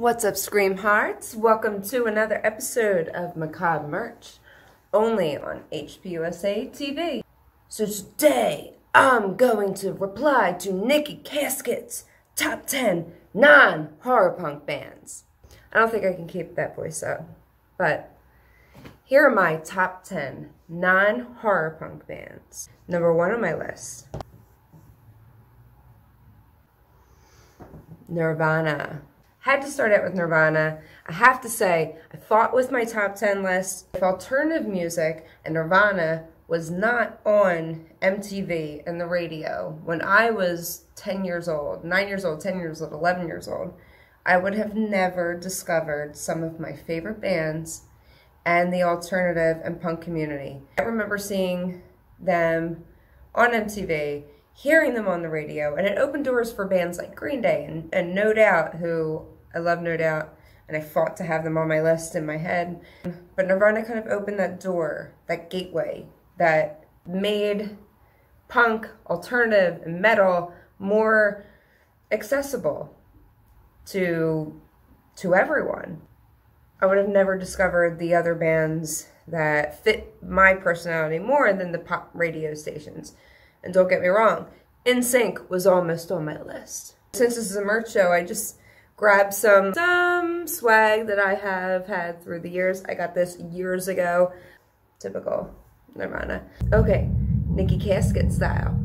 What's up, Scream Hearts? Welcome to another episode of Macabre Merch, only on HPUSA TV. So today, I'm going to reply to Nikky Caskets' top 10 non-horror-punk bands. I don't think I can keep that voice up, but here are my top 10 non-horror-punk bands. Number 1 on my list, Nirvana. Had to start out with Nirvana. I have to say, I fought with my top 10 list. If alternative music and Nirvana was not on MTV and the radio when I was 10 years old, 9 years old, 10 years old, 11 years old, I would have never discovered some of my favorite bands and the alternative and punk community. I remember seeing them on MTV, hearing them on the radio, and it opened doors for bands like Green Day and No Doubt, who I love No Doubt, and I fought to have them on my list in my head. But Nirvana kind of opened that door, that gateway, that made punk, alternative, and metal more accessible to everyone. I would have never discovered the other bands that fit my personality more than the pop radio stations. And don't get me wrong, NSYNC was almost on my list. Since this is a merch show, I just grabbed some swag that I have had through the years. I got this years ago. Typical Nirvana. Okay, Nikky Caskets style.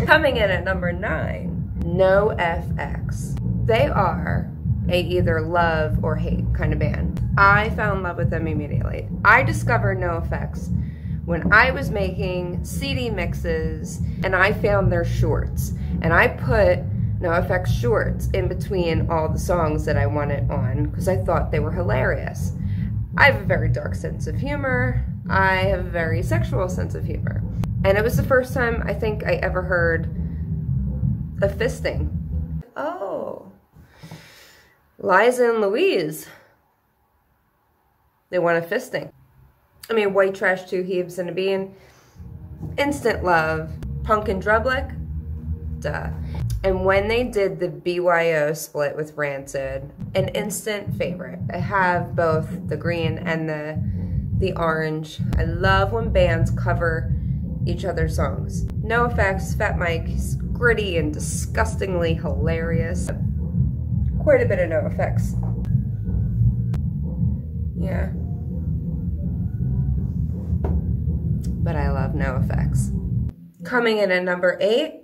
Coming in at number 9, NoFX. They are a either love or hate kind of band. I fell in love with them immediately. I discovered NoFX when I was making CD mixes and I found their shorts. And I put NoFX shorts in between all the songs that I wanted on because I thought they were hilarious. I have a very dark sense of humor. I have a very sexual sense of humor. And it was the first time I think I ever heard of fisting. Oh. Liza and Louise, they want a fisting. I mean, White Trash, 2 Heaves and a Bean, instant love. Punk and Drublick, duh. And when they did the BYO split with Rancid, an instant favorite. I have both the green and the orange. I love when bands cover each other's songs. NoFX, Fat Mike, is gritty and disgustingly hilarious. Quite a bit of NoFX. Yeah. But I love NoFX. Coming in at number 8,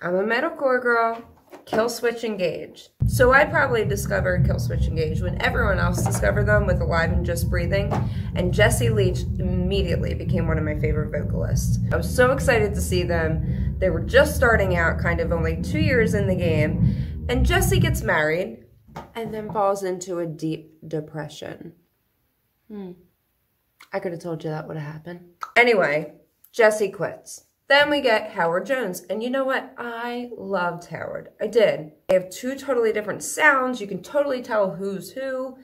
I'm a metalcore girl, Killswitch Engage. So I probably discovered Killswitch Engage when everyone else discovered them with Alive and Just Breathing, and Jesse Leach immediately became one of my favorite vocalists. I was so excited to see them. They were just starting out, kind of only 2 years in the game, and Jesse gets married and then falls into a deep depression. I could have told you that would have happened. Anyway, Jesse quits. Then we get Howard Jones. And you know what? I loved Howard. I did. They have 2 totally different sounds. You can totally tell who's who.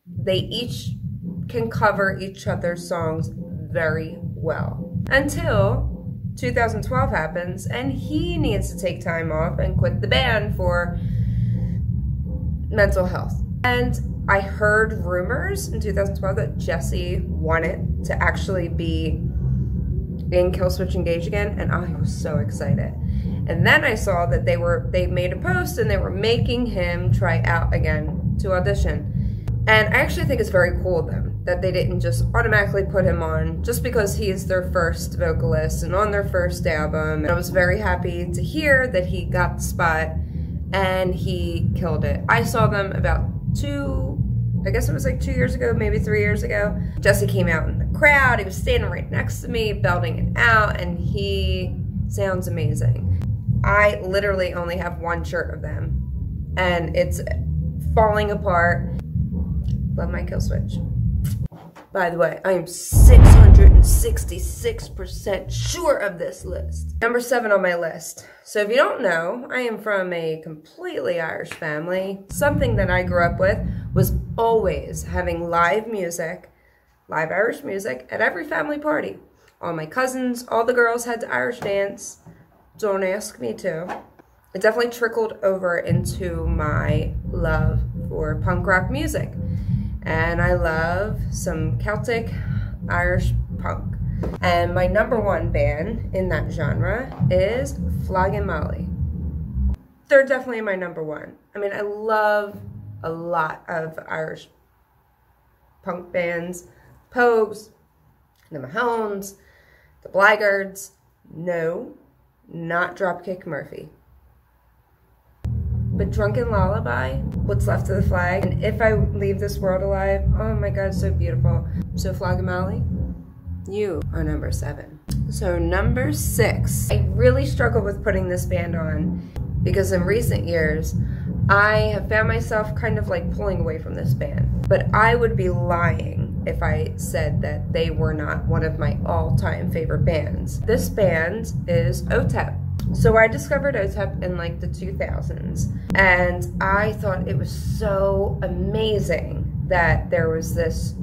They each can cover each other's songs very well. Until 2012 happens and he needs to take time off and quit the band for mental health. And I heard rumors in 2012 that Jesse wanted to actually be in Killswitch Engage again, and I was so excited. And then I saw that they made a post and they were making him try out again to audition. And I actually think it's very cool of them that they didn't just automatically put him on just because he is their first vocalist and on their first album. And I was very happy to hear that he got the spot and he killed it. I saw them about I guess it was like 2 years ago, maybe 3 years ago. Jesse came out in the crowd. He was standing right next to me, belting it out, and he sounds amazing. I literally only have 1 shirt of them, and it's falling apart. Love my Killswitch. By the way, I am 666% sure of this list. Number 7 on my list. So if you don't know, I am from a completely Irish family. Something that I grew up with was always having live music, live Irish music, at every family party. All my cousins, all the girls had to Irish dance. Don't ask me to. it definitely trickled over into my love for punk rock music. And I love some Celtic Irish punk. And my number one band in that genre is Flogging Molly. They're definitely my number one. I mean, I love a lot of Irish punk bands. Pogues, the Mahones, the Blackguards. No, not Dropkick Murphy. But Drunken Lullaby, What's Left of the Flag, and If I Leave This World Alive, oh my god, so beautiful. So Flogging Molly, you are number 7. So number 6, I really struggled with putting this band on because in recent years, I have found myself kind of like pulling away from this band. But I would be lying if I said that they were not one of my all-time favorite bands. This band is OTEP. So I discovered OTEP in like the 2000s, and I thought it was so amazing that there was this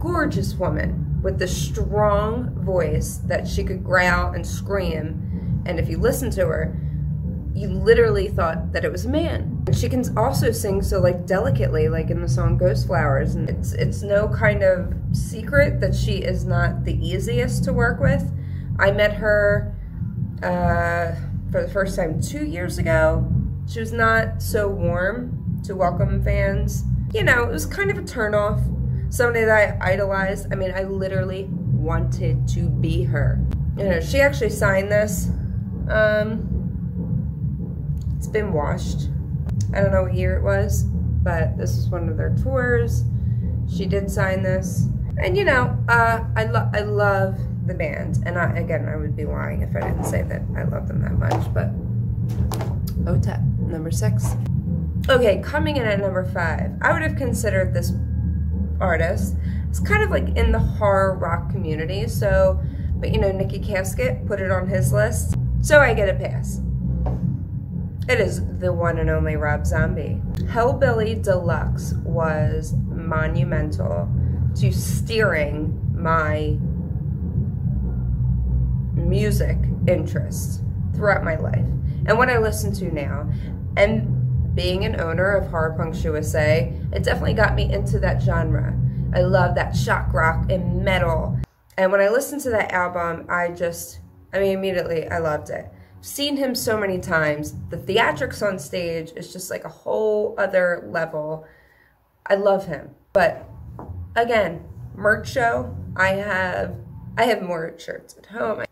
gorgeous woman with this strong voice that she could growl and scream, and if you listen to her, you literally thought that it was a man. And she can also sing so like delicately, like in the song Ghost Flowers, and it's no kind of secret that she is not the easiest to work with. I met her for the first time 2 years ago. She was not so warm to welcome fans. You know, it was kind of a turnoff. Somebody that I idolized. I mean, I literally wanted to be her. You know, she actually signed this. It's been washed. I don't know what year it was, but this is one of their tours. She did sign this. And you know, I love the band. And again, I would be lying if I didn't say that I love them that much, but OTEP, number 6. Okay, coming in at number 5, I would have considered this artist. It's kind of like in the horror rock community, so, but you know, Nikky Casket put it on his list, so I get a pass. It is the one and only Rob Zombie. Hellbilly Deluxe was monumental to steering my music interest throughout my life and what I listen to now. And being an owner of HPUSA, it definitely got me into that genre. I love that shock rock and metal. And when I listened to that album, I mean, immediately I loved it. Seen him so many times. The theatrics on stage is just like a whole other level. I love him. But again, merch show, I have more shirts at home.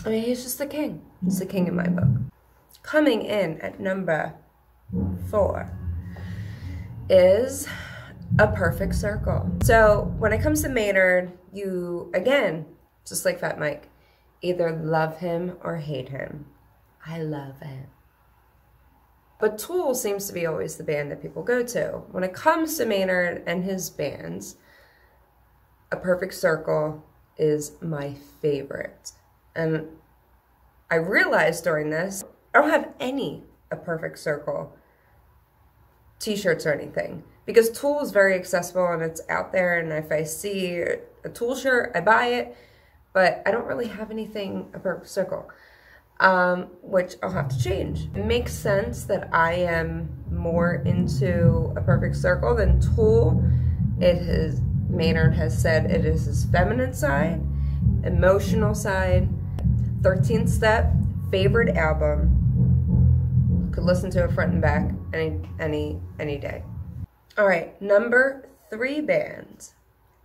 I mean, he's just the king. He's the king in my book. Coming in at number 4 is A Perfect Circle. So when it comes to Maynard, you, again, just like Fat Mike, either love him or hate him. I love him. But Tool seems to be always the band that people go to. When it comes to Maynard and his bands, A Perfect Circle is my favorite. And I realized during this, I don't have any A Perfect Circle t-shirts or anything, because Tool is very accessible and it's out there, and if I see a Tool shirt, I buy it, but I don't really have anything A Perfect Circle, which I'll have to change. It makes sense that I am more into A Perfect Circle than Tool. Maynard has said it is his feminine side, emotional side. 13th Step, favorite album. Could listen to it front and back any day. All right, number 3 band,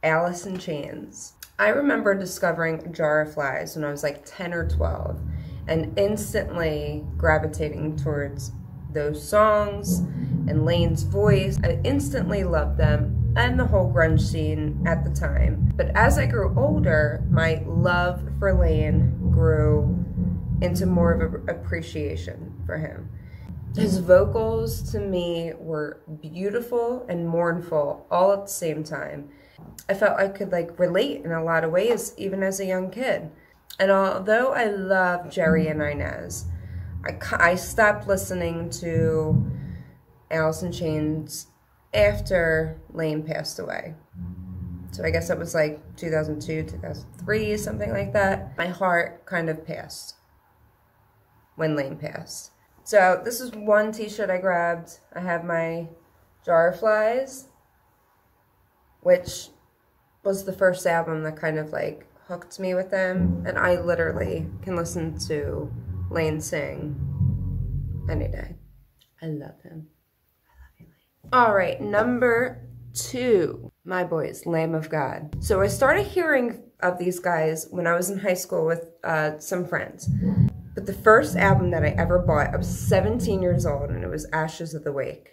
Alice in Chains. I remember discovering Jar of Flies when I was like 10 or 12 and instantly gravitating towards those songs and Lane's voice. I instantly loved them and the whole grunge scene at the time. But as I grew older, my love for Lane grew into more of an appreciation for him. His vocals to me were beautiful and mournful all at the same time. I felt I could like relate in a lot of ways, even as a young kid. And although I love Jerry and Inez, I stopped listening to Alice in Chains after Lane passed away. So I guess that was like 2002, 2003, something like that. My heart kind of passed when Lane passed. So this is one t-shirt I grabbed. I have my Jar of Flies, which was the first album that kind of like hooked me with them. And I literally can listen to Lane sing any day. I love him. I love you, Lane. All right, number 2, my boys, Lamb of God. So I started hearing of these guys when I was in high school with some friends. But the first album that I ever bought, I was 17 years old, and it was Ashes of the Wake.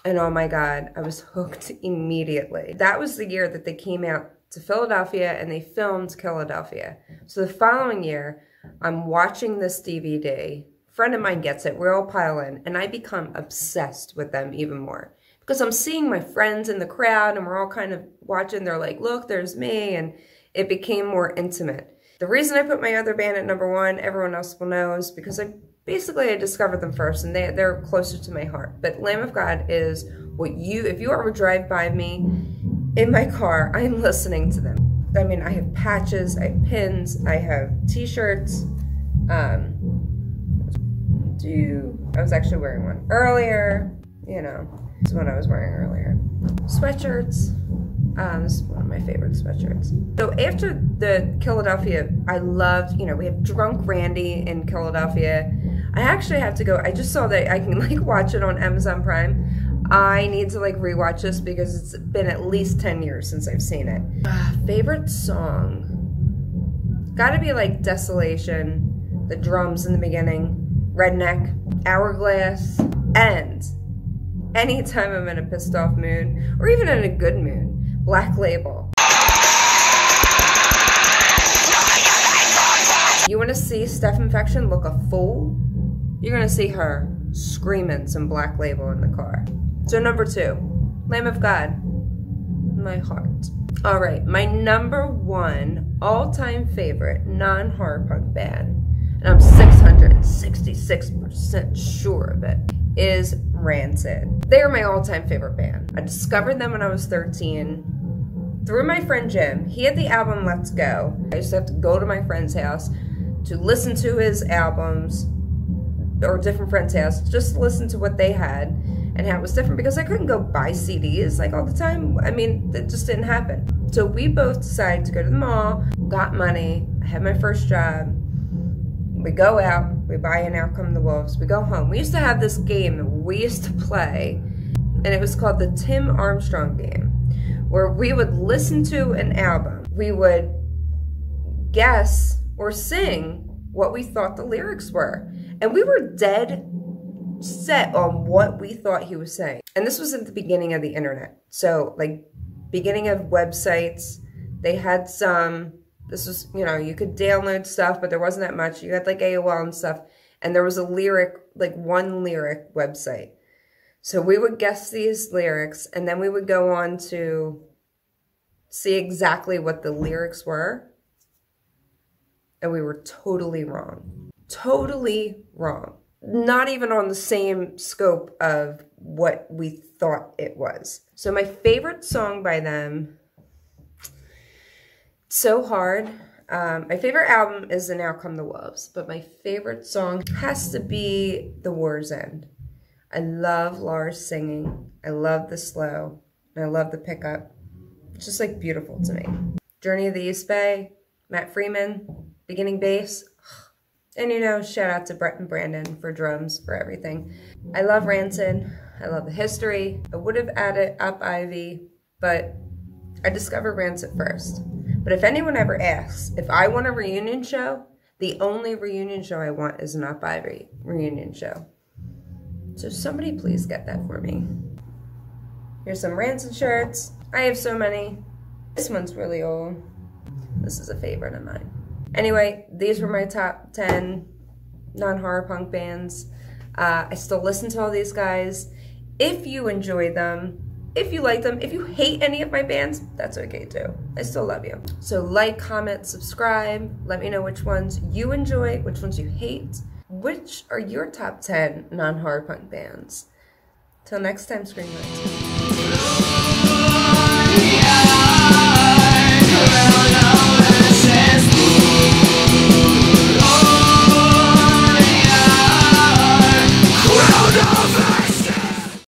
And oh my God, I was hooked immediately. That was the year that they came out to Philadelphia and they filmed Philadelphia. So the following year, I'm watching this DVD. A friend of mine gets it, we're all pile in, and I become obsessed with them even more. Because I'm seeing my friends in the crowd and we're all kind of watching, they're like, look, there's me, and it became more intimate. The reason I put my other band at number 1, everyone else will know, is because I discovered them first, and they're closer to my heart. But Lamb of God is what if you ever drive by me in my car, I'm listening to them. I mean, I have patches, I have pins, I have t-shirts. I was actually wearing one earlier, you know, this is what I was wearing earlier. Sweatshirts. This is one of my favorite sweatshirts. So after the Philadelphia, I loved, you know, we have Drunk Randy in Philadelphia. I actually have to go, I just saw that I can like watch it on Amazon Prime. I need to like rewatch this because it's been at least 10 years since I've seen it. Favorite song? Gotta be like Desolation, the drums in the beginning, Redneck, Hourglass, and anytime I'm in a pissed off mood, or even in a good mood, Black Label. You want to see Steph Infection look a fool? You're going to see her screaming some Black Label in the car. So number 2, Lamb of God, my heart. All right, my number 1 all-time favorite non-horrorpunk band, and I'm 666% sure of it, is Ransom. They are my all-time favorite band. I discovered them when I was 13 through my friend Jim. He had the album Let's Go. I used to have to go to my friend's house to listen to his albums, or different friends' house, just to listen to what they had and how it was different, because I couldn't go buy CDs like all the time. I mean, it just didn't happen. So we both decided to go to the mall, got money, I had my first job. We go out, we buy an Out Come the Wolves, we go home. We used to have this game that we used to play, and it was called the Tim Armstrong game, where we would listen to an album. We would guess or sing what we thought the lyrics were. And we were dead set on what we thought he was saying. And this was at the beginning of the internet. So like beginning of websites, they had some, this was, you know, you could download stuff, but there wasn't that much. You had like AOL and stuff. And there was a lyric, like one lyric website. So we would guess these lyrics, and then we would go on to see exactly what the lyrics were. And we were totally wrong. Totally wrong. Not even on the same scope of what we thought it was. So my favorite song by them, so hard. My favorite album is Now Come the Wolves, but my favorite song has to be The War's End. I love Lars singing. I love the slow. And I love the pickup. It's just like beautiful to me. Journey of the East Bay, Matt Freeman, beginning bass. And you know, shout out to Brett and Brandon for drums, for everything. I love Ransom. I love the history. I would have added Up Ivy, but I discovered Ransom first. But if anyone ever asks, if I want a reunion show, the only reunion show I want is an Up Ivy reunion show. So somebody please get that for me. Here's some Ransom shirts. I have so many. This one's really old. This is a favorite of mine. Anyway, these were my top 10 non-horrorpunk bands. I still listen to all these guys. If you enjoy them, if you like them, if you hate any of my bands, that's okay too. I still love you. So like, comment, subscribe. Let me know which ones you enjoy, which ones you hate. Which are your top 10 non-horrorpunk bands? Till next time, Screamers.